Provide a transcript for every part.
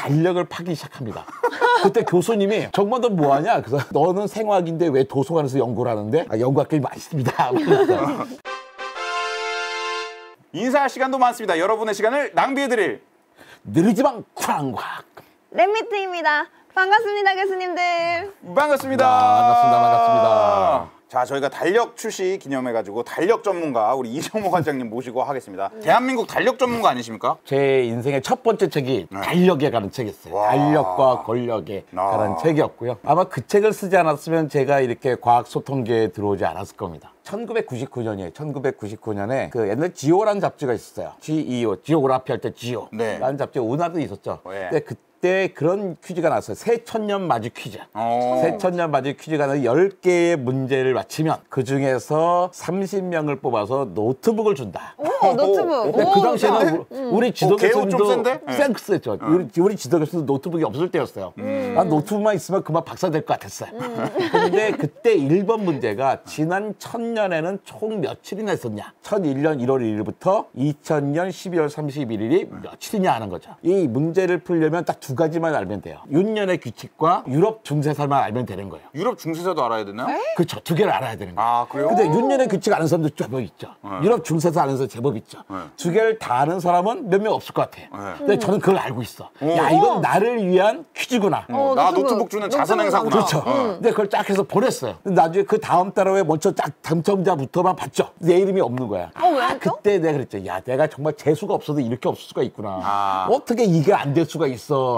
달력을 파기 시작합니다. 그때 교수님이 정말 너 뭐하냐? 그래서 너는 생화학인데 왜 도서관에서 연구를 하는데? 아, 연구할 게 많습니다. 인사할 시간도 많습니다. 여러분의 시간을 낭비해드릴 느리지만 쿨한 과학 랩미트입니다. 반갑습니다, 교수님들. 반갑습니다. 반갑습니다. 자, 저희가 달력 출시 기념해가지고 달력 전문가 우리 이정모 관장님 모시고 하겠습니다. 대한민국 달력 전문가 아니십니까? 제 인생의 첫 번째 책이 달력에 관한 책이었어요. 와. 달력과 권력에 관한 책이었고요. 아마 그 책을 쓰지 않았으면 제가 이렇게 과학 소통계에 들어오지 않았을 겁니다. 1999년이에요. 1999년에 그 옛날 지오라는 잡지가 있었어요. GEO, 지오그라피 할 때 지오. 네. 라는 잡지 운하도 있었죠. 네. 근데 그때 그런 퀴즈가 나왔어요. 새천년 맞이 퀴즈. 오. 새천년 맞이 퀴즈가 나서 10개의 문제를 맞히면 그중에서 30명을 뽑아서 노트북을 준다. 오, 노트북. 근데 그 당시에는 우리 개호 좀 지도교수님도 센데? 쌩크스했죠. 우리 지도교수도 노트북이 없을 때였어요. 난 노트북만 있으면 그만 박사 될 것 같았어요. 근데 그때 1번 문제가 지난 1000년에는 총 며칠이나 있었냐. 1001년 1월 1일부터 2000년 12월 31일이 며칠이냐 하는 거죠. 이 문제를 풀려면 딱 두 가지만 알면 돼요. 윤년의 규칙과 유럽 중세사만 알면 되는 거예요. 유럽 중세사도 알아야 되나요? 그렇죠. 두 개를 알아야 되는 거예요. 아, 그래요? 근데 윤년의 규칙 아는 사람도 제법 있죠. 유럽 중세사 아는 사람 제법 있죠. 두 개를 다 아는 사람은 몇 명 없을 것 같아요. 근데 저는 그걸 알고 있어. 야, 이건 나를 위한 퀴즈구나. 나 노트북 주는 자선 행사구나. 그렇죠. 근데 그걸 쫙 해서 보냈어요. 근데 나중에 그 다음 달에 먼저 딱 당첨자부터만 봤죠. 내 이름이 없는 거야. 왜요? 그때 내가 그랬죠. 야, 내가 정말 재수가 없어도 이렇게 없을 수가 있구나. 아. 어떻게 이게 안 될 수가 있어.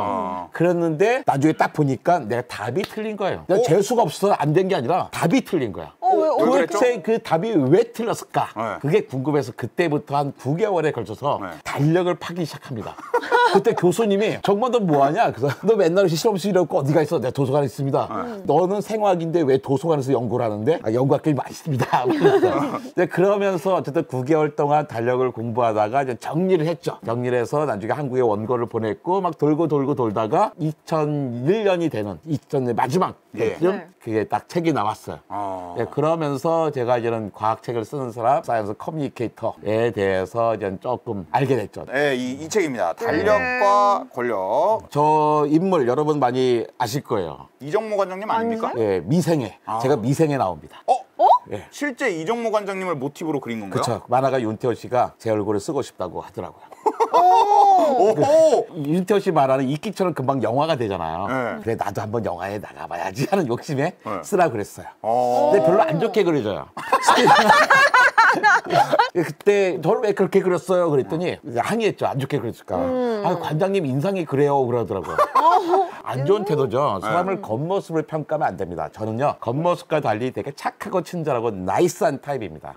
그랬는데 나중에 딱 보니까 내가 답이 틀린 거예요. 내가 재수가 없어서 안 된 게 아니라 답이 틀린 거야. 왜요? 도대체 그 답이 왜 틀렸을까? 네. 그게 궁금해서 그때부터 한 9개월에 걸쳐서 네. 달력을 파기 시작합니다. 그때 교수님이 정말 너 뭐하냐? 그래서 너 맨날 실험실이라고 어디가 있어? 내가 도서관에 있습니다. 너는 생화학인데 왜 도서관에서 연구를 하는데? 아, 연구할 게 많습니다. 근데 그러면서 어쨌든 9개월 동안 달력을 공부하다가 이제 정리를 했죠. 정리를 해서 나중에 한국에 원고를 보냈고 막 돌고 돌다가 2001년이 되는 2000년 마지막 때쯤 네. 그게 딱 책이 나왔어요. 네, 그러면서 제가 이제는 과학책을 쓰는 사람, 사이언스 커뮤니케이터에 대해서 이제 조금 알게 됐죠. 네, 이 책입니다. 달력과 권력. 저 인물 여러분 많이 아실 거예요. 이정모 관장님 아닙니까? 예, 미생애. 제가 미생애 나옵니다. 예. 실제 이정모 관장님을 모티브로 그린 건가요? 그렇죠. 만화가 윤태호 씨가 제 얼굴을 쓰고 싶다고 하더라고요. 오! 윤태호 씨 만화는 인기처럼 금방 영화가 되잖아요. 네. 그래 나도 한번 영화에 나가봐야지 하는 욕심에 쓰라고 그랬어요. 오. 근데 별로 안 좋게 그려져요. 그때 저를 왜 그렇게 그렸어요? 그랬더니 항의했죠. 안 좋게 그렸을까. 아, 관장님 인상이 그래요. 그러더라고요. 안 좋은 태도죠. 사람을 겉모습을 평가하면 안 됩니다. 저는요. 겉모습과 달리 되게 착하고 친절하고 나이스한 타입입니다.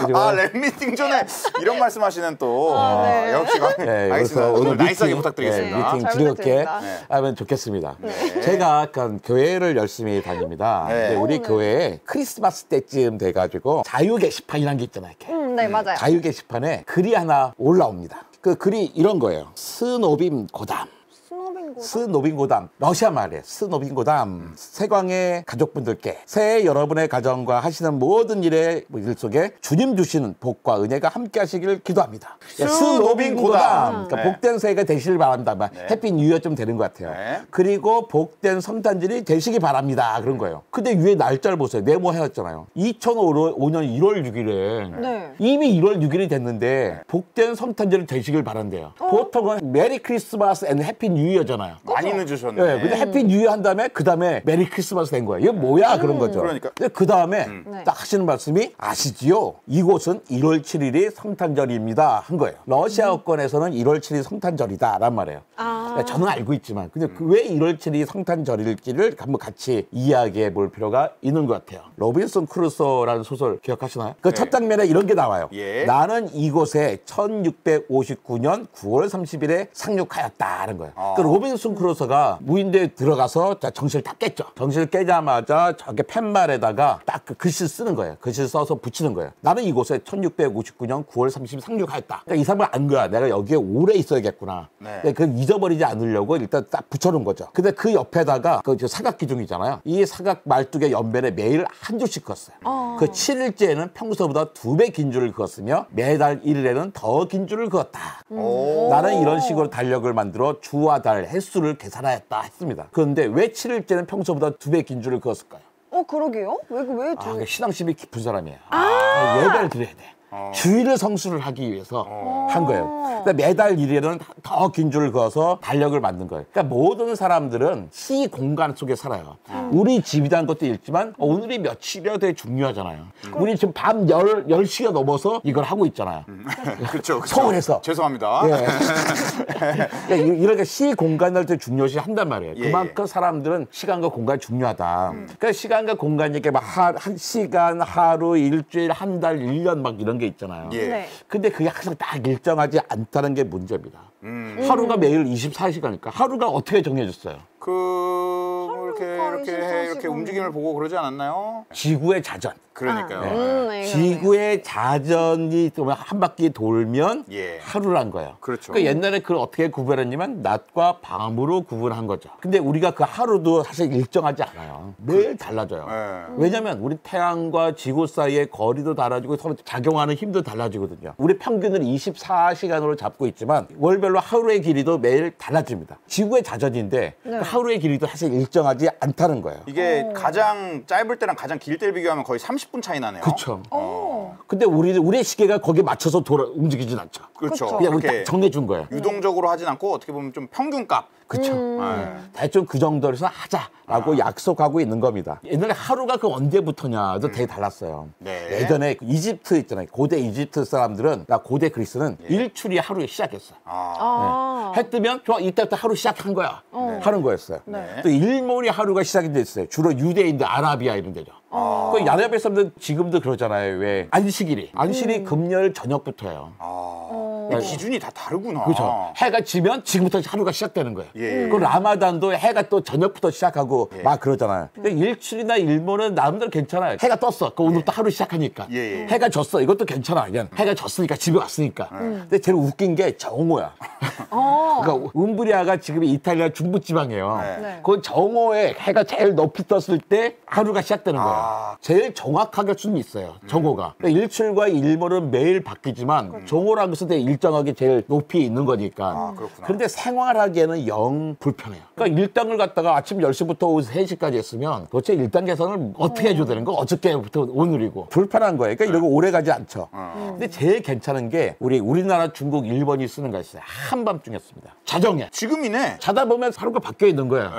랩미팅 전에 이런 말씀하시는 또 네. 역시 네, 알겠습니다. 오늘 나이스하게 부탁드리겠습니다. 미팅 잘 즐겁게 부탁드립니다. 하면 좋겠습니다. 제가 약간 교회를 열심히 다닙니다. 네. 근데 우리 교회에 크리스마스 때쯤 돼가지고 자유 게시판이라는 게 있잖아요. 이렇게. 네, 맞아요. 자유 게시판에 글이 하나 올라옵니다. 그 글이 이런 거예요. 스노빔 고담. 스노빈 고담, 러시아 말이에요. 스노빈 고담. 세광의 가족분들께 새해 여러분의 가정과 하시는 모든 일의 일 속에 주님 주시는 복과 은혜가 함께 하시길 기도합니다. 스노빈 고담. 그러니까 복된 새해가 되시길 바랍니다. 해피 뉴이어 좀 되는 것 같아요. 네. 그리고 복된 성탄절이 되시기 바랍니다. 그런 거예요. 근데 위에 날짜를 보세요. 네모해놨잖아요. 2005년 1월 6일에 네. 이미 1월 6일이 됐는데 복된 성탄절이 되시길 바란대요. 보통은 메리 크리스마스 앤 해피 뉴이어잖아요. 많이 늦으셨네. 네, 근데 해피 뉴이어 한 다음에 그 다음에 메리 크리스마스 된 거예요. 이게 뭐야 그런 거죠. 그러니까. 근데 그 다음에 네. 딱 하시는 말씀이 아시지요? 이곳은 1월 7일이 성탄절입니다 한 거예요. 러시아어권에서는 1월 7일이 성탄절이다란 말이에요. 저는 알고 있지만 근데 왜 1월 7일이 성탄절일지를 한번 같이 이야기해 볼 필요가 있는 것 같아요. 로빈슨 크루소라는 소설 기억하시나요? 그 첫 장면에 이런 게 나와요. 예. 나는 이곳에 1659년 9월 30일에 상륙하였다는 거예요. 그 로빈슨 크루소가 무인도에 들어가서 정신을 딱 깼죠. 정신을 깨자마자 저게 팻말에다가 딱 그 글씨를 쓰는 거예요. 글씨를 써서 붙이는 거예요. 나는 이곳에 1659년 9월 30일 상륙하였다. 그러니까 이 사람을 안 거야. 내가 여기에 오래 있어야겠구나. 네. 근데 그걸 잊어버리지 빠지지 않으려고 일단 딱 붙여놓은 거죠. 근데 그 옆에다가 그 사각 기둥이잖아요. 이 사각 말뚝의 옆면에 매일 한 줄씩 그었어요. 그 7일째에는 평소보다 2배 긴 줄을 그었으며 매달 1일에는 더 긴 줄을 그었다. 나는 이런 식으로 달력을 만들어 주와 달 횟수를 계산하였다 했습니다. 그런데 왜 7일째는 평소보다 2배 긴 줄을 그었을까요? 그러게요? 왜 아, 신앙심이 깊은 사람이에요. 예배를 드려야 돼. 주일을 성수를 하기 위해서 한 거예요. 그러니까 매달 1일에는 더 긴 줄을 그어서 달력을 만든 거예요. 그러니까 모든 사람들은 시 공간 속에 살아요. 우리 집이라는 것도 있지만 오늘이 며칠이야 되게 중요하잖아요. 우리 지금 밤 10시가 넘어서 이걸 하고 있잖아요. 그렇죠. 서울에서. 죄송합니다. 예. 그러니까 이렇게 시 공간을 되게 중요시 한단 말이에요. 예, 그만큼 사람들은 시간과 공간이 중요하다. 그러니까 시간과 공간이 이렇게 막 한 시간, 하루, 일주일, 한 달, 1년 막 이런 게 있잖아요. 예. 네. 근데 그게 항상 딱 일정하지 않다는 게 문제입니다. 하루가 매일 24시간이니까 하루가 어떻게 정해졌어요? 이렇게 움직임을 보고 그러지 않았나요? 지구의 자전. 그러니까요. 네, 지구의 자전이 한 바퀴 돌면 예. 하루란 거예요. 그렇죠. 그러니까 옛날에 그걸 어떻게 구별했냐면 낮과 밤으로 구분한 거죠. 근데 우리가 그 하루도 사실 일정하지 않아요. 매일 달라져요. 네. 왜냐면 우리 태양과 지구 사이의 거리도 달라지고 서로 작용하는 힘도 달라지거든요. 우리 평균을 24시간으로 잡고 있지만 월별로 하루의 길이도 매일 달라집니다. 지구의 자전인데 그 하루의 길이도 사실 일정하지 않다는 거예요. 이게 가장 짧을 때랑 가장 길 때를 비교하면 거의 30분 차이 나네요. 그렇죠. 근데 우리의 시계가 거기에 맞춰서 움직이진 않죠. 그렇죠. 그냥 우리 그렇게 딱 정해준 거예요. 유동적으로 하진 않고 어떻게 보면 좀 평균값. 그렇죠. 네. 대충 그 정도에서 하자라고 약속하고 있는 겁니다. 옛날에 하루가 그 언제부터냐도 되게 달랐어요. 네. 예전에 그 이집트 있잖아요. 고대 이집트 사람들은, 고대 그리스는 일출이 하루에 시작했어요. 해 뜨면 좋아, 이때부터 하루 시작한 거야 하는 거였어요. 또 일몰이 하루가 시작이 됐어요. 주로 유대인들, 아라비아 이런 데죠. 그 아라비아 사람들은 지금도 그러잖아요. 왜 안식일이 금요일 저녁부터예요. 기준이 다 다르구나. 그렇죠. 해가 지면 지금부터 하루가 시작되는 거예요. 예. 그 라마단도 해가 또 저녁부터 시작하고 막 그러잖아요. 근데 일출이나 일몰은 나름대로 괜찮아요. 해가 떴어. 그 오늘부터 하루 시작하니까. 예. 해가 졌어. 이것도 괜찮아. 그냥 해가 졌으니까 집에 왔으니까. 근데 제일 웃긴 게 정오야. 그러니까 움브리아가 지금 이탈리아 중부지방이에요. 네. 그 정오에 해가 제일 높이 떴을 때 하루가 시작되는 거예요. 제일 정확하게 수는 있어요. 정오가. 그러니까 일출과 일몰은 매일 바뀌지만 정오라는 것은 되게 일정하게 제일 높이 있는 거니까. 그렇구나. 그런데 생활하기에는 영 불편해요. 그러니까 일당을 갖다가 아침 10시부터 오후 3시까지 했으면 도대체 일당 계산을 어떻게 해줘야 되는 거? 어저께부터 오늘이고. 불편한 거예요. 그러니까 이러고 오래 가지 않죠. 근데 제일 괜찮은 게 우리나라, 중국, 일본이 쓰는 거 있어요. 한밤중이었습니다. 자정에. 지금이네. 자다 보면 하루가 바뀌어 있는 거예요.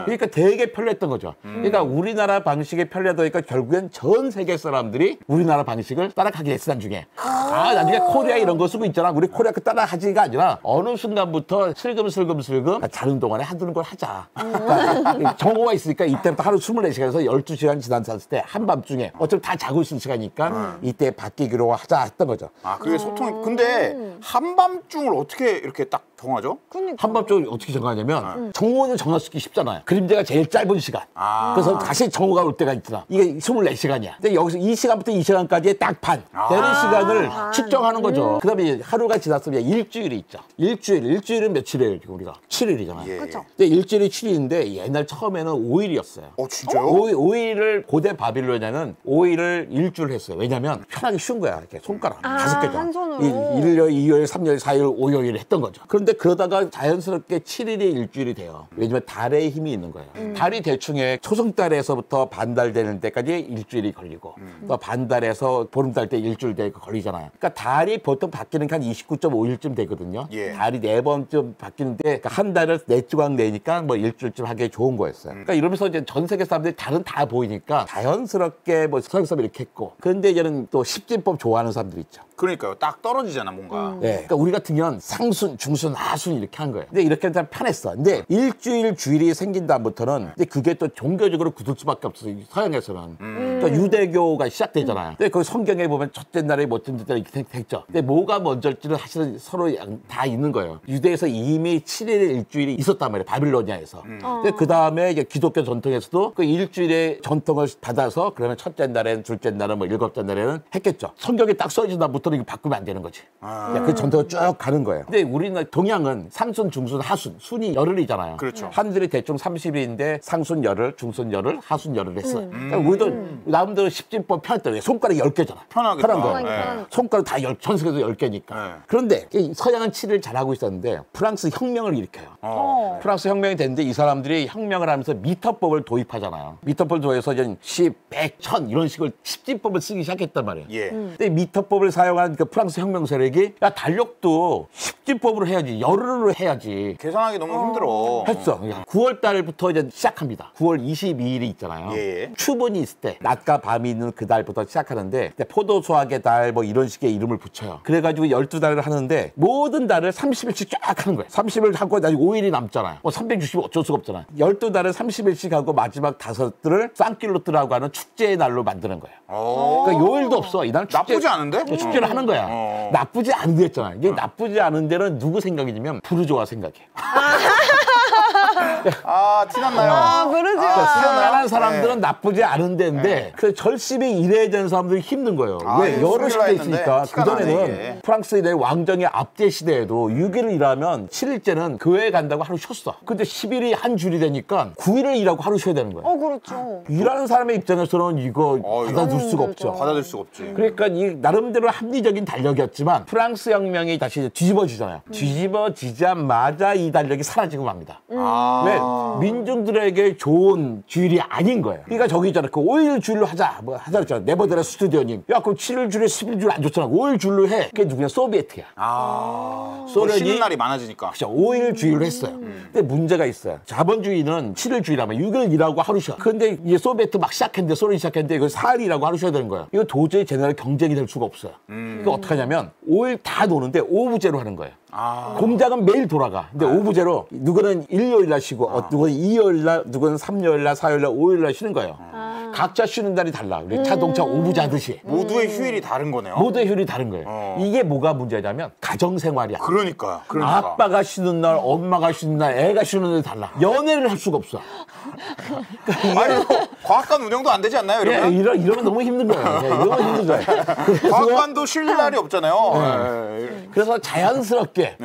그러니까 되게 편리했던 거죠. 그러니까 우리나라 방식이 편리하다니까 결국엔 전 세계 사람들이 우리나라 방식을 따라가게 됐어, 나중에. 나중에 코리아 이런 거 쓰고 있잖아. 우리 코리아 그 따라하지가 아니라 어느 순간부터 슬금슬금 자는 동안에 한두 걸 하자. 그러니까 정오가 있으니까 이때부터 하루 24시간에서 12시간 지났을 때 한밤중에 어차피 다 자고 있을 시간이니까 이때 바뀌기로 하자 했던 거죠. 그게 소통이. 근데 한밤중을 어떻게 이렇게 딱 정하죠? 한밤중을 어떻게 정하냐면 정오는 정하기 쉽잖아요. 그림자가 제일 짧은 시간. 그래서 다시 정오가 올 때가 있잖아. 이게 24시간이야. 근데 여기서 이 시간부터 이 시간까지의 딱 반 되는 시간을 측정하는 거죠. 그다음에 하루가 지났으면 일주일이 있죠. 일주일은 며칠이에요, 우리가? 7일이잖아요. 예. 그렇죠. 근데 일주일이 7일인데 옛날 처음에는 5일이었어요. 진짜요? 5일을 고대 바빌로니아는 5일을 일주일 했어요. 왜냐면 편하기 쉬운 거야. 이렇게 손가락 5개잖아. 한 손으로. 1일, 2일, 3일, 4일, 5일 했던 거죠. 그런데 그러다가 자연스럽게 7일이 일주일이 돼요. 왜냐면 달의 힘이 있는 거예요. 달이 대충에 초승달에서부터 반달 되는 때까지 일주일이 걸리고 또 반달에서 보름달 때 일주일 되고 걸리잖아요. 그러니까 달이 보통 바뀌는 게 한 29.5일쯤 되거든요. 예. 달이 4번쯤 바뀌는데 그러니까 한 달을 4조각 내니까 뭐 일주일쯤 하기 좋은 거였어요. 그러니까 이러면서 이제 전 세계 사람들이 달은 다 보이니까 자연스럽게 뭐 서양사람 이렇게 했고. 그런데 이제는 또 십진법 좋아하는 사람들 있죠. 그러니까요. 딱 떨어지잖아, 뭔가. 네. 그러니까 우리 같은 경우는 상순, 중순, 하순 이렇게 한 거예요. 근데 이렇게 하면 편했어. 근데 일주일 주일이 생긴 다음부터는 근데 그게 또 종교적으로 굳을 수밖에 없어요. 서양에서는. 그러니까 유대교가 시작되잖아요. 근데 그 성경에 보면 첫째 날에 멋진 날에 이렇게 됐죠. 근데 뭐가 먼저일지는 사실은 서로 다 있는 거예요. 유대에서 이미 7일의 일주일이 있었단 말이에요. 바빌로니아에서. 근데 그 다음에 기독교 전통에서도 그 일주일의 전통을 받아서 그러면 첫째 날에는, 둘째 날은, 뭐 일곱째 날에는 했겠죠. 성경에 딱 써진 다음부터 이거 바꾸면 안 되는 거지. 그 전통을 쭉 가는 거예요. 근데 우리는 영양은 상순, 중순, 하순, 순이 열흘이잖아요. 그렇죠. 한들이 대충 30일인데 상순 열흘, 중순 열흘, 하순 열흘 했어. 그러니까 우리도 나름대로 십진법 편했다. 손가락 10개잖아. 편하겠다. 편한 거. 네. 손가락 다 전 세계에서 10개니까. 네. 그런데 이 서양은 7일 잘하고 있었는데 프랑스 혁명을 일으켜요. 프랑스 혁명이 됐는데 이 사람들이 혁명을 하면서 미터법을 도입하잖아요. 미터법을 도입해서 이제 10, 100, 1000 이런 식으로 십진법을 쓰기 시작했단 말이에요. 예. 근데 미터법을 사용한 그 프랑스 혁명 세력이 야 달력도 십진법으로 해야지 열흘로 해야지 계산하기 너무 힘들어. 했어. 9월 달부터 이제 시작합니다. 9월 22일이 있잖아요. 예. 추분이 있을 때 낮과 밤이 있는 그 달부터 시작하는데 포도 수확의 달 뭐 이런 식의 이름을 붙여요. 그래가지고 12달을 하는데 모든 달을 30일씩 쫙 하는 거예요. 30일 하고 나중에 5일이 남잖아요. 360일 어쩔 수가 없잖아요. 12달을 30일씩 하고 마지막 5들을 쌍길로트라고 하는 축제의 날로 만드는 거예요. 그러니까 요일도 없어. 이날 축제, 나쁘지 않은데? 축제를 하는 거야. 나쁘지 않은데 했잖아. 이게 나쁘지 않은 데는 누구 생각이냐면 부르주아 생각이에요. 아, 티났나요? 아, 그러지 마. 생각하는 사람들은 네. 나쁘지 않은 데인데 네. 그래서 절실히 일해야 되는 사람들이 힘든 거예요. 왜? 이거 여러 시대 했는데 있으니까. 티가 나네, 그전에는 이게. 프랑스 내 왕정의 압제 시대에도 6일을 일하면 7일째는 교회에 간다고 하루 쉬었어. 근데 10일이 한 줄이 되니까 9일을 일하고 하루 쉬어야 되는 거예요. 그렇죠. 일하는 사람의 입장에서는 이거 받아줄 수가 없죠. 받아들일 수가 없지. 그러니까 이 나름대로 합리적인 달력이었지만 프랑스 혁명이 다시 뒤집어지잖아요. 뒤집어지자마자 이 달력이 사라지고 맙니다. 왜? 민중들에게 좋은 주일이 아닌 거예요. 그러니까 저기 있잖아. 그 5일 줄로 하자. 뭐 하자 그랬잖아. 네버드레 스튜디오님. 야, 그럼 7일 줄에 11일 줄 안 좋잖아. 5일 줄로 해. 그게 누구냐? 소비에트야. 소련이 쉬는 날이 많아지니까. 그렇죠. 5일 주의를 했어요. 근데 문제가 있어요. 자본주의는 7일 주의라면 6일 일하고 하루 쉬어. 근데 이제 소비에트 막 시작했는데, 소련이 시작했는데 이거 4일 일하고 하루 쉬어야 되는 거예요. 이거 도저히 쟤네랑 경쟁이 될 수가 없어요. 그러니까 어떻게 하냐면 5일 다 노는데 오부제로 하는 거예요. 공장은 매일 돌아가. 근데 오부제로 누구는 일요일 날 쉬고 누구는 일요일 날, 누구는 3요일 날, 4요일 날, 5일 날 쉬는 거예요. 각자 쉬는 날이 달라. 우리 자동차 오부제 하듯이. 모두의 휴일이 다른 거네요. 모두의 휴일이 다른 거예요. 이게 뭐가 문제냐면 가정생활이야. 그러니까. 아빠가 쉬는 날, 엄마가 쉬는 날, 애가 쉬는 날이 달라. 연애를 할 수가 없어. 아니, 뭐, 과학관 운영도 안 되지 않나요, 예, 이러면? 이러면 너무 힘든 거예요. 예, 이러면 힘든 거예요. 과학관도 쉴 날이 없잖아요. 그래서 자연스럽게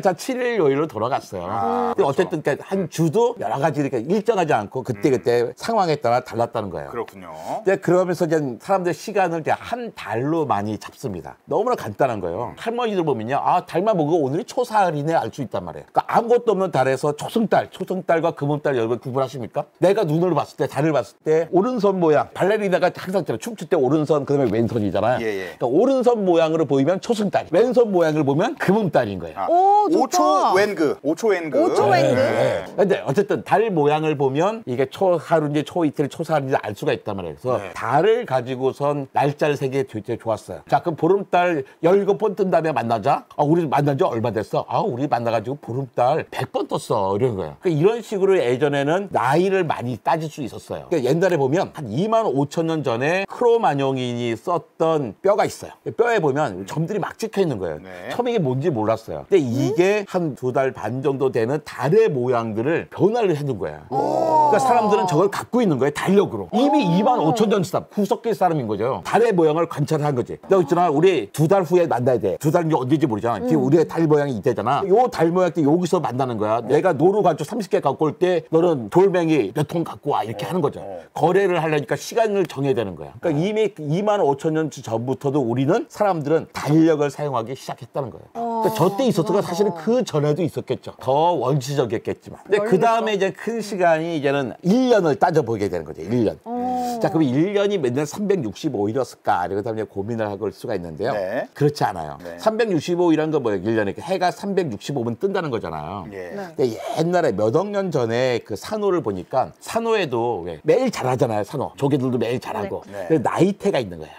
자 7일 요일로 돌아갔어요. 근데 어쨌든 한 주도 여러 가지 이렇게 일정하지 않고 그때 상황에 따라 달랐다는 거예요. 그렇군요. 근데 그러면서 이제 사람들 시간을 이제 한 달로 많이 잡습니다. 너무나 간단한 거예요. 할머니들 보면요. 달만 보고 오늘이 초사흘이네 알 수 있단 말이에요. 그러니까 아무것도 없는 달에서 초승달과 금음달 여러분 구분하십니까? 내가 눈으로 봤을 때, 달을 봤을 때 오른손 모양, 발레리나가 항상 있잖아요. 춤출 때 오른손, 그다음에 왼손이잖아요. 그러니까 오른손 모양으로 보이면 초승달, 왼손 모양을 보면 금음달인 거예요. 오, 좋다. 5초 웬그. 5초 웬그. 5초 웬그. 네. 근데 어쨌든 달 모양을 보면 이게 초하루인지 초이틀, 초사흘인지 알 수가 있단 말이에요. 그래서 달을 가지고선 날짜를 세기 되게 좋았어요. 자, 그럼 보름달 17번 뜬 다음에 만나자. 우리 만난 지 얼마 됐어? 우리 만나가지고 보름달 100번 떴어. 이런 거예요. 그러니까 이런 식으로 예전에는 나이를 많이 따질 수 있었어요. 그러니까 옛날에 보면 한 25,000년 전에 크로마뇽인이 썼던 뼈가 있어요. 뼈에 보면 점들이 막 찍혀 있는 거예요. 처음에 이게 뭔지 몰랐어요. 근데 이게 한 2달 반 정도 되는 달의 모양들을 변화를 해둔 거야. 그러니까 사람들은 저걸 갖고 있는 거예요. 달력으로. 이미 25,000년 사람, 후석기 사람인 거죠. 달의 모양을 관찰한 거지. 너 있잖아, 우리 2달 후에 만나야 돼. 2달인지 언제인지 모르잖아. 지금 우리의 달 모양이 이때잖아. 요 달 모양 때 여기서 만나는 거야. 내가 노루 관주 30개 갖고 올 때 너는 돌멩이 몇 통 갖고 와. 이렇게 하는 거죠. 거래를 하려니까 시간을 정해야 되는 거야. 그러니까 이미 25,000년 전부터도 우리는 사람들은 달력을 사용하기 시작했다는 거예요. 그러니까 저때 있었던 건 사실은 그 전에도 있었겠죠. 더 원시적이었겠지만. 근데 그 다음에 이제 큰 시간이 이제는 1년을 따져보게 되는 거죠. 1년. 자, 그럼 1년이 맨날 365일이었을까? 이러고 다음에 고민을 할 수가 있는데요. 그렇지 않아요. 365일이라는 건 뭐예요? 1년에 해가 365분 뜬다는 거잖아요. 근데 옛날에 몇 억 년 전에 그 산호를 보니까 산호에도 왜 매일 자라잖아요. 산호. 조개들도 매일 자라고. 근데 나이테가 있는 거야.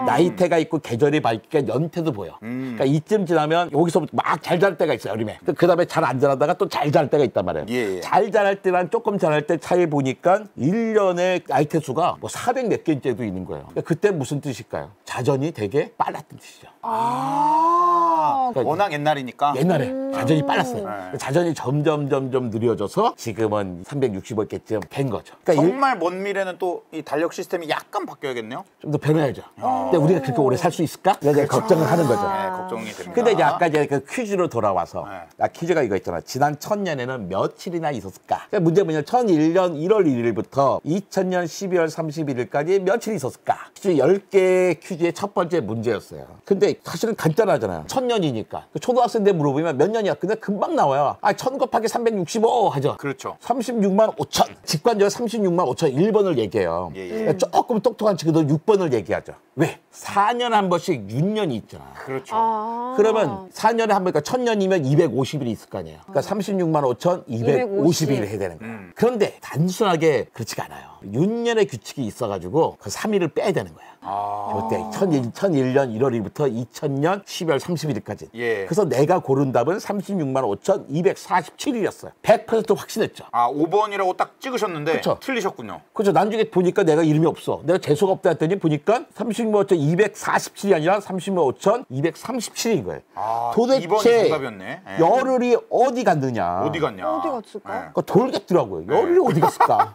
나이테가 있고 계절이 바뀌니까 연태도 보여. 그러니까 이쯤 지나면 여기서부터 막 잘 자랄 때가 있어요. 여름에. 그 다음에 잘 안 자라다가 또 잘 자랄 때가 있단 말이에요. 잘 자랄 때랑 조금 자랄 때 차이 보니까 1년에 나이테 조태수가 뭐 400 몇 개째도 있는 거예요. 그러니까 그때 무슨 뜻일까요? 자전이 되게 빨랐던 뜻이죠. 그러니까 워낙 옛날이니까. 옛날에 자전이 빨랐어요. 네. 자전이 점점 느려져서 지금은 365개쯤 된 거죠. 그러니까 정말 먼 미래는 또 이 달력 시스템이 약간 바뀌어야겠네요. 좀 더 변해야죠. 근데 우리가 그렇게 오래 살 수 있을까? 내가 걱정을 하는 거죠. 네, 걱정이 됩니다. 근데 이제 아까 이제 그 퀴즈로 돌아와서 네. 퀴즈가 이거 있잖아. 지난 1000년에는 며칠이나 있었을까? 그러니까 문제 뭐냐면 1001년 1월 1일부터 2000년 12월 31일까지 며칠이 있었을까? 퀴즈 10개 퀴즈의 첫 번째 문제였어요. 근데 사실은 간단하잖아요. 1000년이니까. 초등학생들 물어보면 몇 년이야? 근데 금방 나와요. 1000 곱하기 365 하죠. 그렇죠. 36만 5천. 직관적으로 36만 5천 1번을 얘기해요. 예. 조금 똑똑한 친구도 6번을 얘기하죠. 왜? 4년에 한 번씩 윤년이 있잖아. 그렇죠. 그러면 4년에 한 번이니까 1000년이면 250일이 있을 거 아니에요. 그러니까 36만 5천 250일을 해야 되는 거예요. 그런데 단순하게 그렇지가 않아요. 윤년의 규칙이 있어가지고 그 3일을 빼야 되는 거야. 그때 1001년 1월 1일부터 2000년 12월 31일까지. 예. 그래서 내가 고른 답은 36만 5천 247일이었어요. 100% 확신했죠. 5번이라고 딱 찍으셨는데 그쵸. 틀리셨군요. 그렇죠. 나중에 보니까 내가 이름이 없어. 내가 재수가 없다 했더니 보니까 36만 5천 247이 아니라 36만 5천 237인 거예요. 2번이 도대체 정답이었네. 예. 열흘이 어디 갔느냐. 어디 갔냐? 어디 갔을까? 그러니까 돌겠더라고요. 열흘이 어디 갔을까.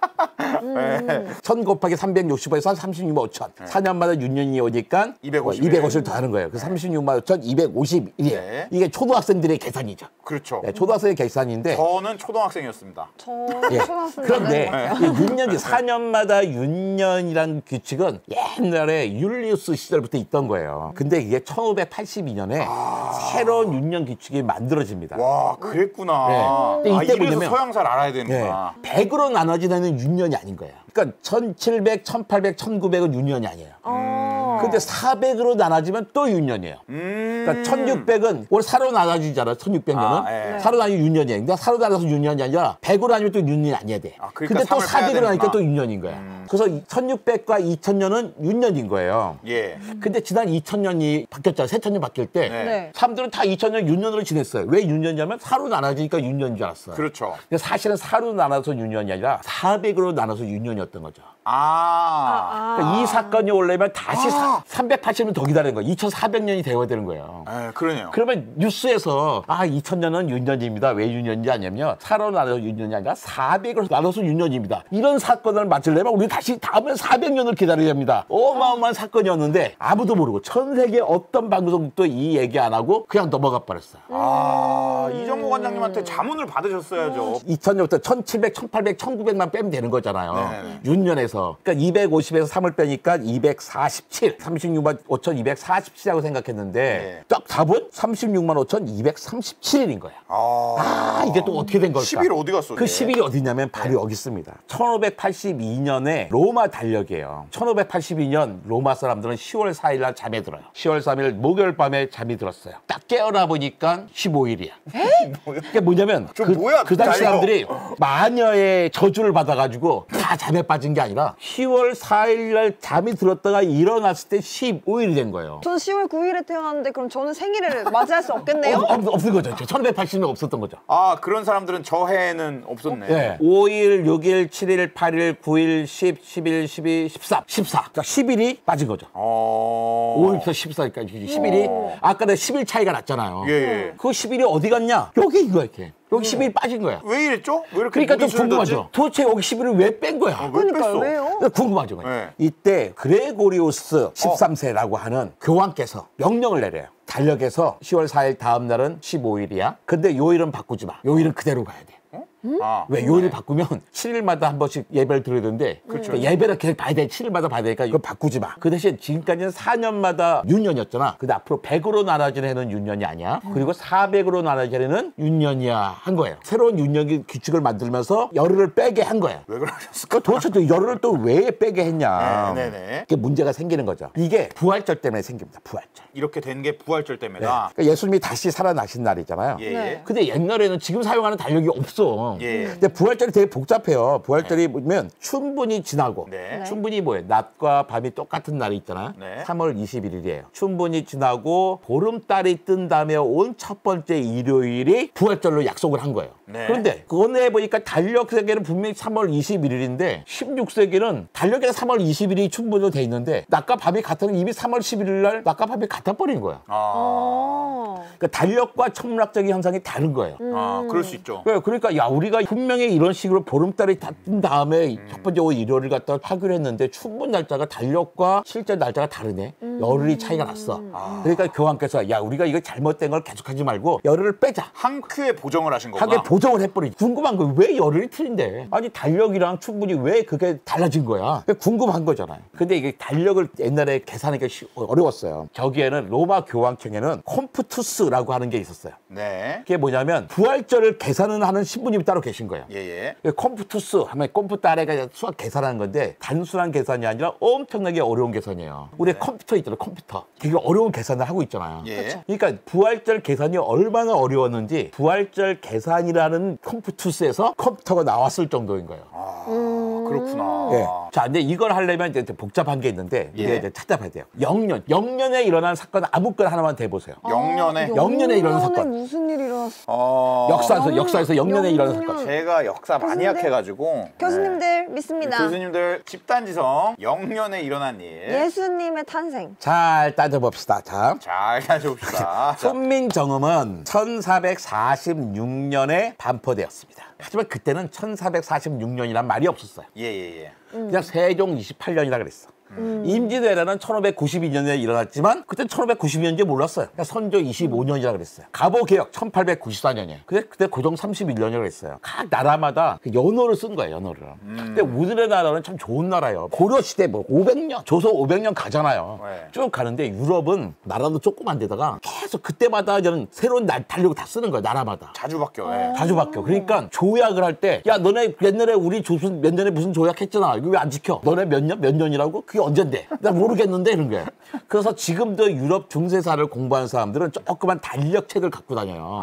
네. 1000 곱하기 365에서 36만 5천. 4년마다 윤년이 오니까 250일. 250을 더하는 거예요. 그래서 36만 5천 251이에요. 네. 이게 초등학생들의 계산이죠. 그렇죠. 네, 초등학생의 계산인데 저는 초등학생이었습니다. 저 예. 초등학생 그런데 때. 이 윤년이 4년마다 윤년이라는 규칙은 옛날에 율리우스 시절부터 있던 거예요. 근데 이게 1582년에 새로운 윤년 규칙이 만들어집니다. 와, 그랬구나. 네. 근데 이때 이래서 뭐냐면- 서양사를 알아야 네. 되는구나. 100으로 나눠지는 윤년이 아닌 거예요. 그러니까 1700, 1800, 1900은 윤년이 아니에요. 근데 400으로 나눠지면 또 윤년이에요. 그러니까 1600은 올 사로 나눠지잖아. 1600년은. 예. 사로 나뉘면 윤년이에요. 근데 사로 나눠서 윤년이 아니라 100으로 나누면 또 윤년이 아니어야 돼. 그러니까 근데 또 3을 빼야 400으로 나니까 되는구나. 또 윤년인 거야. 그래서 1600과 2000년은 윤년인 거예요. 예. 근데 지난 2000년이 바뀌었잖아요. 새천년 바뀔 때. 네. 네. 사람들은 다 2000년 윤년으로 지냈어요. 왜 윤년이냐면 사로 나눠지니까 윤년인 줄 알았어요. 그렇죠. 근데 사실은 사로 나눠서 윤년이 아니라 400으로 나눠서 윤년이었던 거죠. 그러니까 이 사건이 올라면 다시 380년 더 기다리는 거예요. 2400년이 되어야 되는 거예요. 그러네요. 그러면 뉴스에서 2000년은 윤년입니다. 왜 윤년인지 아냐면 사로 나눠서 윤년이 아니라 400으로 나눠서 윤년입니다. 이런 사건을 맞으려면 우리 다시 다음에 400년을 기다려야 합니다. 어마어마한 사건이었는데 아무도 모르고 전 세계 어떤 방송국도 이 얘기 안 하고 그냥 넘어가 버렸어요. 이정모 관장님한테 자문을 받으셨어야죠. 2000년부터 1700, 1800, 1900만 빼면 되는 거잖아요. 네네. 윤년에서. 그러니까 250에서 3을 빼니까 247. 36만 5천 247이라고 생각했는데 네. 딱 답은 36만 5천 237일인 거야. 이게 또 어떻게 된 걸까? 10일 어디 갔어? 그 10일이 어디냐면 바로 여기 있습니다. 1582년에 로마 달력이에요. 1582년 로마 사람들은 10월 4일 날 잠에 들어요. 10월 3일 목요일 밤에 잠이 들었어요. 딱 깨어나 보니까 15일이야. 그게 뭐냐면 그 당시 달려. 사람들이 마녀의 저주를 받아가지고 다 잠에 빠진 게 아니라 10월 4일 날 잠이 들었다가 일어났을 때 15일이 된 거예요. 저는 10월 9일에 태어났는데 그럼 저는 생일을 맞이할 수 없겠네요? 없는 거죠. 1580년 없었던 거죠. 그런 사람들은 저 해에는 없었네. 네. 5일, 6일, 7일, 8일, 9일, 10, 11, 12, 13, 14. 그러니까 10일이 빠진 거죠. 5일부터 14일까지 10일이 아까 내가 10일 차이가 났잖아요. 예. 그 10일이 어디 갔냐? 여기 있는 거야, 이렇게. 여기 10일 빠진 거야. 왜 이랬죠? 왜 이렇게 그러니까 좀 무리수를 궁금하죠. 뒀지? 도대체 여기 10일을 왜 뺀 거야? 왜 그러니까 뺐어? 왜요? 궁금하죠. 네. 이때 그레고리우스 13세라고 하는 교황께서 명령을 내려요. 달력에서 10월 4일 다음 날은 15일이야. 근데 요일은 바꾸지 마. 요일은 그대로 가야 돼. 왜 요일을 바꾸면 7일마다 한 번씩 예배를 드려야 되는데 그러니까 예배를 계속 봐야 돼. 7일마다 봐야 되니까 이거 바꾸지 마. 그 대신 지금까지는 4년마다 윤년이었잖아. 근데 앞으로 100으로 나눠지는 해는 윤년이 아니야. 그리고 400으로 나눠지는 해는 윤년이야 한 거예요. 새로운 윤년 규칙을 만들면서 열흘을 빼게 한 거예요. 왜 그러셨을까? 도대체 또 열흘을 또 왜 빼게 했냐. 네네네. 이게 문제가 생기는 거죠. 이게 부활절 때문에 생깁니다. 부활절. 이렇게 된 게 부활절 네. 때문이다. 그러니까 예수님이 다시 살아나신 날이잖아요. 예. 네. 근데 옛날에는 지금 사용하는 달력이 없어. 있잖아요. 예. 근데 부활절이 되게 복잡해요. 부활절이 보면 춘분이 지나고 네. 춘분이 뭐예요? 낮과 밤이 똑같은 날이 있잖아. 네. 3월 21일이에요. 춘분이 지나고 보름달이 뜬 다음에 온 첫 번째 일요일이 부활절로 약속을 한 거예요. 네. 그런데 그거에 보니까 달력 세계는 분명히 3월 21일인데 16세기는 달력에는 3월 20일이 춘분으로 돼 있는데 낮과 밤이 같은 이미 3월 11일 날 낮과 밤이 같아버린 거야. 그러니까 달력과 천문학적인 현상이 다른 거예요. 그럴 수 있죠. 그러니까 야 우리가 분명히 이런 식으로 보름달이 뜬 다음에 첫 번째 일요일을 갖다 하기로 했는데 춘분 날짜가 달력과 실제 날짜가 다르네. 열흘이 차이가 났어. 그러니까 교황께서 야 우리가 이거 잘못된 걸 계속하지 말고 열흘을 빼자. 한 큐에 보정을 하신 거구나. 하게 보정을 해버리지. 궁금한 거 왜 열흘이 틀린데? 아니 달력이랑 춘분이 왜 그게 달라진 거야? 궁금한 거잖아요. 근데 이게 달력을 옛날에 계산하기가 어려웠어요. 저기에는 로마 교황청에는 콤프투스라고 하는 게 있었어요. 네. 그게 뭐냐면 부활절을 계산을 하는 신부님이 따로 계신 거예요. 예예. 컴퓨투스 하면 컴퓨터 아래가 수학 계산하는 건데 단순한 계산이 아니라 엄청나게 어려운 계산이에요. 우리 컴퓨터 있잖아요. 컴퓨터. 되게 어려운 계산을 하고 있잖아요. 예. 그러니까 부활절 계산이 얼마나 어려웠는지 부활절 계산이라는 컴퓨투스에서 컴퓨터가 나왔을 정도인 거예요. 그렇구나. 예. 자, 근데 이걸 하려면 이제 복잡한 게 있는데 예. 이제 찾아봐야 돼요. 영년에 일어난 사건 아무거나 하나만 대보세요. 영년에 영년에 일어난 사건. 무슨 일이 일어났어? 역사에서 영년에 일어난 사건. 제가 역사 많이 교수님들? 약해가지고 교수님들 믿습니다. 교수님들 집단지성 영년에 일어난 일 예수님의 탄생. 잘 따져봅시다. 자. 잘 가져봅시다. 자, 훈민정음은 1446년에 반포되었습니다. 하지만 그때는 1446년이란 말이 없었어요. 예예예. 그냥 세종 28년이라 그랬어. 임진왜란은 1592년에 일어났지만 그때 1592년인지 몰랐어요. 그냥 선조 25년이라 그랬어요. 갑오개혁 1894년이에요. 그때 고종 31년이라 그랬어요. 각 나라마다 그 연호를 쓴 거예요. 연호를. 근데 우리나라는 참 좋은 나라예요. 고려시대 뭐 500년, 조선 500년 가잖아요. 네. 쭉 가는데 유럽은 나라도 조그만 데다가 계속 그때마다 저는 새로운 달력을 다 쓰는 거예요. 나라마다. 자주 바뀌어. 예. 자주 바뀌어. 그러니까 조약을 할 때 야 너네 옛날에 우리 조선 몇 년에 무슨 조약했잖아. 이거 왜 안 지켜? 너네 몇 년? 몇 년이라고? 그게 언젠데? 나 모르겠는데 이런 거예요. 그래서 지금도 유럽 중세사를 공부하는 사람들은 조그만 달력책을 갖고 다녀요.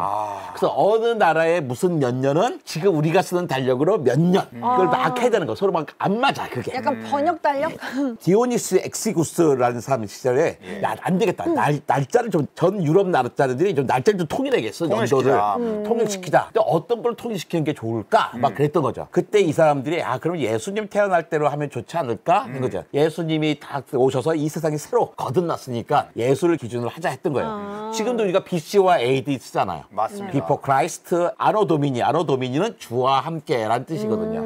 그래서 어느 나라의 무슨 몇 년은 지금 우리가 쓰는 달력으로 몇 년. 그걸 막 해야 되는 거. 서로 막 안 맞아 그게. 약간 번역 달력? 디오니스 엑시구스라는 사람 시절에 야 안 되겠다. 날짜를 좀 전 유럽 나라들이 좀 날짜를 좀 통일해야겠어. 연도를 통일시키자. 근데 어떤 걸 통일시키는 게 좋을까? 막 그랬던 거죠. 그때 이 사람들이 그럼 예수님 태어날 때로 하면 좋지 않을까? 하는 거죠. 예수님이 다 오셔서 이 세상이 새로 거듭났으니까 예수를 기준으로 하자 했던 거예요. 지금도 우리가 BC와 AD 쓰잖아요. 맞습니다. Before Christ, Anno Domini. Anno Domini는 주와 함께라는 뜻이거든요.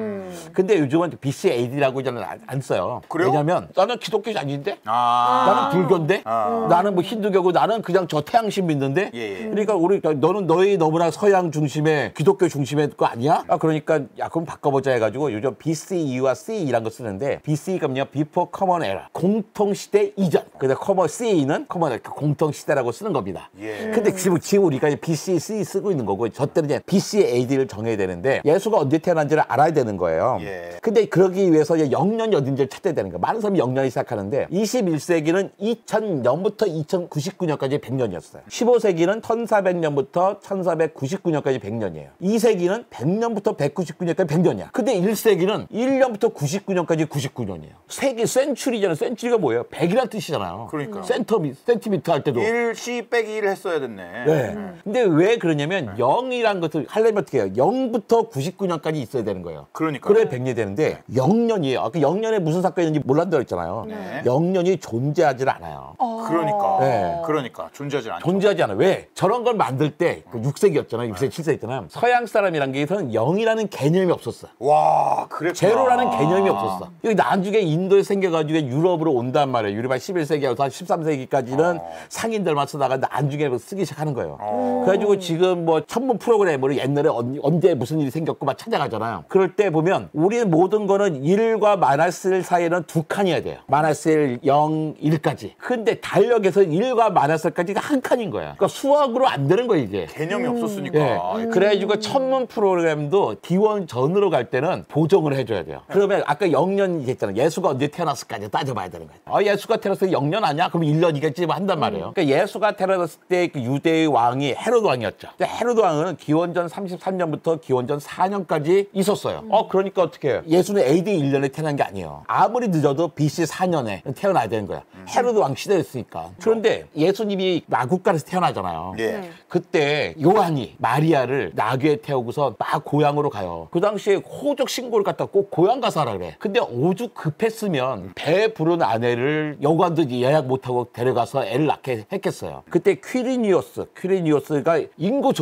근데 요즘은 BC AD라고 안 써요. 그래요? 왜냐면 나는 기독교 아닌데? 나는 불교인데? 나는 뭐 힌두교고 나는 그냥 저 태양신 믿는데? 예. 그러니까 너는 너희 너무나 서양 중심의 기독교 중심의 거 아니야? 그러니까 그럼 바꿔보자 해가지고 요즘 BCE와 CE라는 거 쓰는데 BCE가 뭐냐? Before Common Era. 공통시대 이전. 근데 CE는 공통시대라고 쓰는 겁니다. 예. 근데 지금 우리가 이제 BC, CE 쓰고 있는 거고 저 때는 이제 BC, AD를 정해야 되는데 예수가 언제 태어난지를 알아야 되는 거예요. 예. 근데 그러기 위해서 이제 영년이 어딘지를 찾아야 되는 거예요. 많은 사람이 영년이 시작하는데 21세기는 2000년부터 2099년까지 100년이었어요. 15세기는 1400년부터 1499년까지 100년이에요. 2세기는 100년부터 199년까지 100년이야. 근데 1세기는 1년부터 99년까지 99년이에요. 세기 센츄리잖아요. 센츄리가 뭐예요? 100이라는 뜻이잖아요. 그러니까. 센티미터 할 때도. 1시 빼기 1 했어야 됐네. 네. 근데 왜 그러냐면 0이란 것을 하려면 어떻게 해요? 0부터 99년까지 있어야 되는 거예요. 그러니까. 그래 100년이 되는데 0년이에요. 아까 0년에 무슨 사건이 있는지 몰랐다고 했잖아요. 네. 0년이 존재하지 않아요. 그러니까. 네. 그러니까 존재하지 않죠. 존재하지 않아요. 왜? 저런 걸 만들 때 6세기였잖아요. 6세기, 7세기잖아요. 서양 사람이란 게에서는 0이라는 개념이 없었어. 와, 그랬구나. 제로라는 개념이 없었어. 여기 나중에 인도에 생겨가지고 유럽으로 온단 말이에요. 유럽 한 11세기하고 한 13세기까지는 상인들만 쓰다가 나중에 쓰기 시작하는 거예요. 그래가지고 지금 뭐 천문 프로그램으로 옛날에 언제 무슨 일이 생겼고 막 찾아가잖아요. 그럴 때 보면 뭐냐면 우리 모든 거는 1과 마이너스 1 사이에는 두 칸이어야 돼요. 마이너스 1, 0, 1까지. 근데 달력에서 1과 마이너스 1까지가 한 칸인 거야. 그러니까 수학으로 안 되는 거야 이게. 개념이 없었으니까. 예. 그래가지고 천문 프로그램도 D1 전으로 갈 때는 보정을 해줘야 돼요. 그러면 아까 0년 얘기했잖아. 예수가 언제 태어났을까지 따져봐야 되는 거예요. 예수가 태어났을 때 0년 아니야? 그럼 1년이겠지 한단 말이에요. 그러니까 예수가 태어났을 때 그 유대의 왕이 헤로드 왕이었죠. 근데 헤로드 왕은 기원전 33년부터 기원전 4년까지 있었어요. 그러니까 어떻게 해요? 예수는 AD 1년에 태어난 게 아니에요. 아무리 늦어도 BC 4년에 태어나야 되는 거야. 헤로드 왕 시대였으니까. 그런데 예수님이 나국간에서 태어나잖아요. 예. 그때 요한이 마리아를 나귀에 태우고서 막 고향으로 가요. 그 당시에 호적 신고를 갖다 꼭 고향 가서 하라 그래. 근데 오죽 급했으면 배 부른 아내를 여관도 예약 못하고 데려가서 애를 낳게 했겠어요. 그때 퀴리니오스가 인구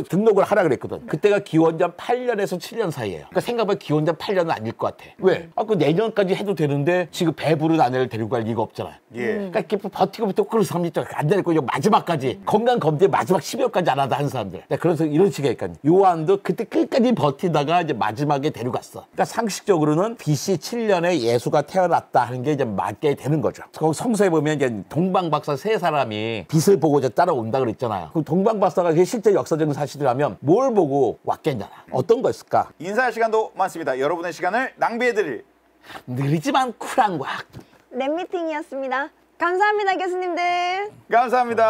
등록을 하라 그랬거든. 그때가 기원전 8년에서 7년 사이예요. 그러니까 생각해보면 기원전 8년은 아닐 것 같아. 왜? 그 내년까지 해도 되는데 지금 배 부른 아내를 데리고 갈 리가 없잖아요. 예. 그러니까 이렇게 버티고 그런 사람이 있잖아. 안 되고 마지막까지 건강 검진 마지막 12월까지 안 하다 하는 사람들. 그래서 이런 식이니까 요한도 그때 끝까지 버티다가 이제 마지막에 데려갔어. 그러니까 상식적으로는 BC 7년에 예수가 태어났다 하는 게 이제 맞게 되는 거죠. 거기 성서에 보면 이제 동방박사 세 사람이 빛을 보고 이제 따라온다 그랬잖아요. 그 동방박사가 실제 역사적인 사실이라면 뭘 보고 왔겠냐? 어떤 거였을까? 인사할 시간도 많습니다. 여러분의 시간을 낭비해드릴 느리지만 쿨한 과학. 랩미팅이었습니다. 감사합니다, 교수님들. 감사합니다.